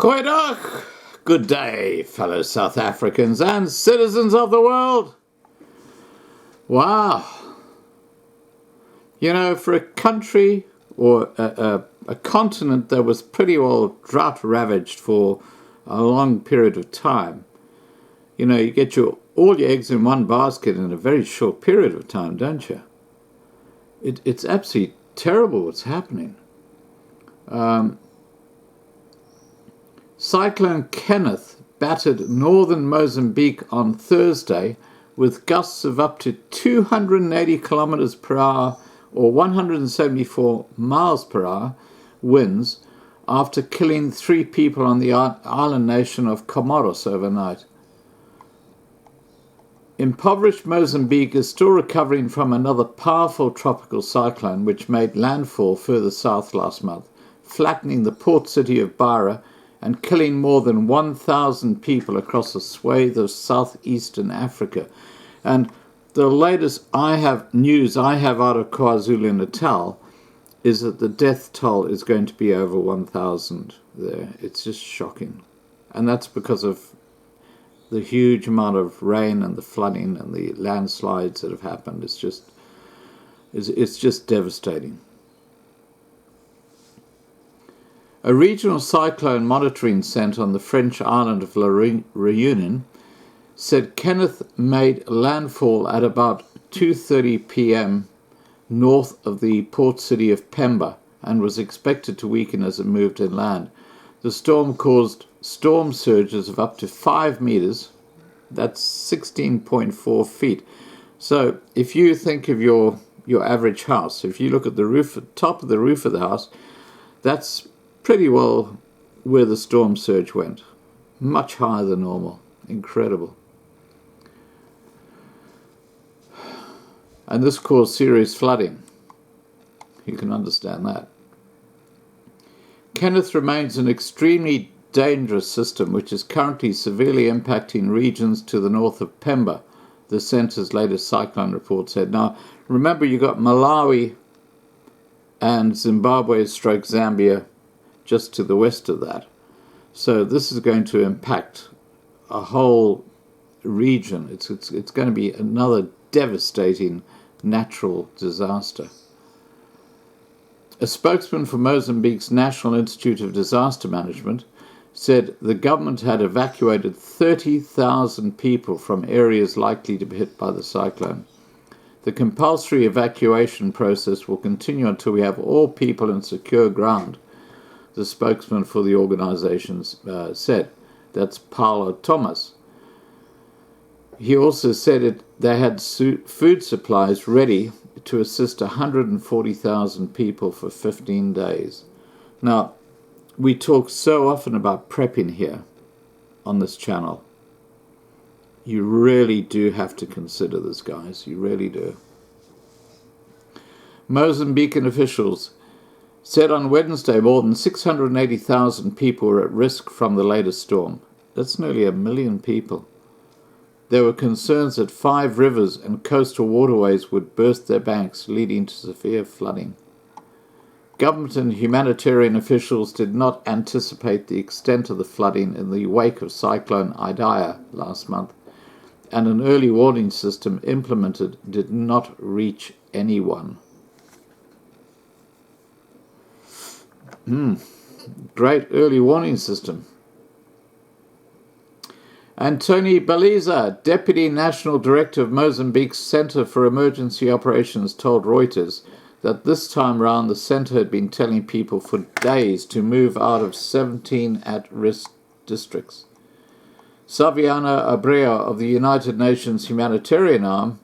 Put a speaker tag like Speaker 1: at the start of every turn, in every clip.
Speaker 1: Goeiedag! Good day, fellow South Africans and citizens of the world. Wow. You know, for a country or a continent that was pretty well drought-ravaged for a long period of time, you know, you get all your eggs in one basket in a very short period of time, don't you? It's absolutely terrible what's happening. Cyclone Kenneth battered northern Mozambique on Thursday with gusts of up to 280 kilometers per hour or 174 miles per hour winds after killing 3 people on the island nation of Comoros overnight. Impoverished Mozambique is still recovering from another powerful tropical cyclone which made landfall further south last month, flattening the port city of Beira and killing more than 1,000 people across a swathe of southeastern Africa. And the latest news I have out of KwaZulu-Natal is that the death toll is going to be over 1,000 there. It's just shocking. And that's because of the huge amount of rain and the flooding and the landslides that have happened. It's just devastating. A regional cyclone monitoring centre on the French island of La Réunion said Kenneth made landfall at about 2:30 p.m. north of the port city of Pemba and was expected to weaken as it moved inland. The storm caused storm surges of up to 5 meters, that's 16.4 feet. So if you think of your average house, if you look at the top of the roof of the house, that's pretty well where the storm surge went. Much higher than normal. Incredible. And this caused serious flooding. You can understand that. Kenneth remains an extremely dangerous system which is currently severely impacting regions to the north of Pemba, the centre's latest cyclone report said. Now, remember, you got Malawi and Zimbabwe/Zambia just to the west of that. So this is going to impact a whole region. It's going to be another devastating natural disaster. A spokesman for Mozambique's National Institute of Disaster Management said the government had evacuated 30,000 people from areas likely to be hit by the cyclone. The compulsory evacuation process will continue until we have all people in secure ground, the spokesman for the organization said. That's Paulo Thomas. He also said they had food supplies ready to assist 140,000 people for 15 days. Now, we talk so often about prepping here on this channel. You really do have to consider this, guys. You really do. Mozambican officials said on Wednesday more than 680,000 people were at risk from the latest storm. That's nearly 1 million people. There were concerns that 5 rivers and coastal waterways would burst their banks, leading to severe flooding. Government and humanitarian officials did not anticipate the extent of the flooding in the wake of Cyclone Idai last month, and an early warning system implemented did not reach anyone. Great early warning system. Antoni Baliza, Deputy National Director of Mozambique's Centre for Emergency Operations, told Reuters that this time round the centre had been telling people for days to move out of 17 at-risk districts. Saviana Abreu of the United Nations humanitarian arm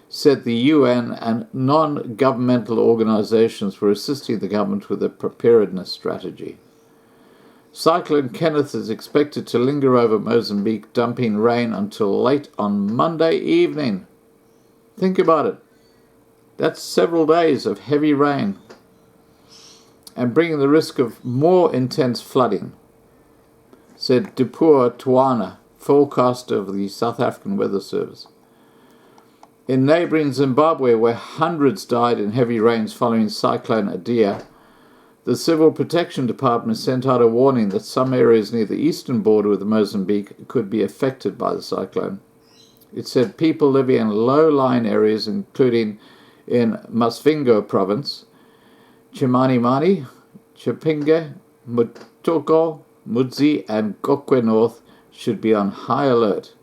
Speaker 1: said the UN and non-governmental organizations were assisting the government with a preparedness strategy. Cyclone Kenneth is expected to linger over Mozambique, dumping rain until late on Monday evening. Think about it. That's several days of heavy rain and bringing the risk of more intense flooding, said Dipua Tuana, forecaster of the South African Weather Service. In neighbouring Zimbabwe, where hundreds died in heavy rains following Cyclone Idai, The Civil Protection Department sent out a warning that some areas near the eastern border with Mozambique could be affected by the cyclone. It said people living in low-lying areas, including in Masvingo province, Chimanimani, Chipinge, Mutoko, Mudzi, and Gokwe North, should be on high alert.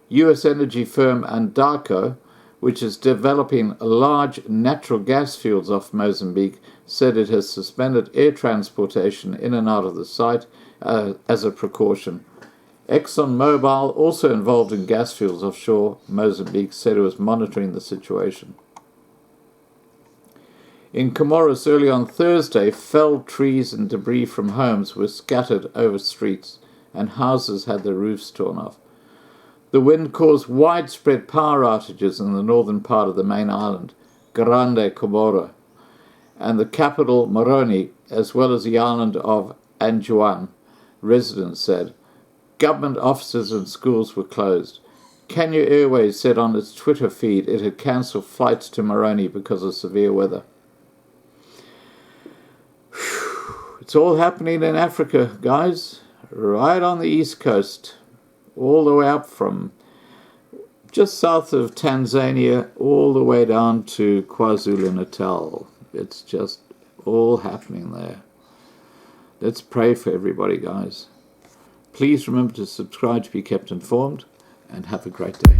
Speaker 1: U.S. energy firm Anadarko, which is developing large natural gas fields off Mozambique, said it has suspended air transportation in and out of the site as a precaution. ExxonMobil, also involved in gas fields offshore Mozambique, said it was monitoring the situation. In Comoros early on Thursday, felled trees and debris from homes were scattered over streets, and houses had their roofs torn off. The wind caused widespread power outages in the northern part of the main island, Grande Comoro, and the capital, Moroni, as well as the island of Anjouan, residents said. Government offices and schools were closed. Kenya Airways said on its Twitter feed it had cancelled flights to Moroni because of severe weather. It's all happening in Africa, guys, right on the east coast, all the way up from just south of Tanzania, all the way down to KwaZulu-Natal. It's just all happening there. Let's pray for everybody, guys. Please remember to subscribe to be kept informed, and have a great day.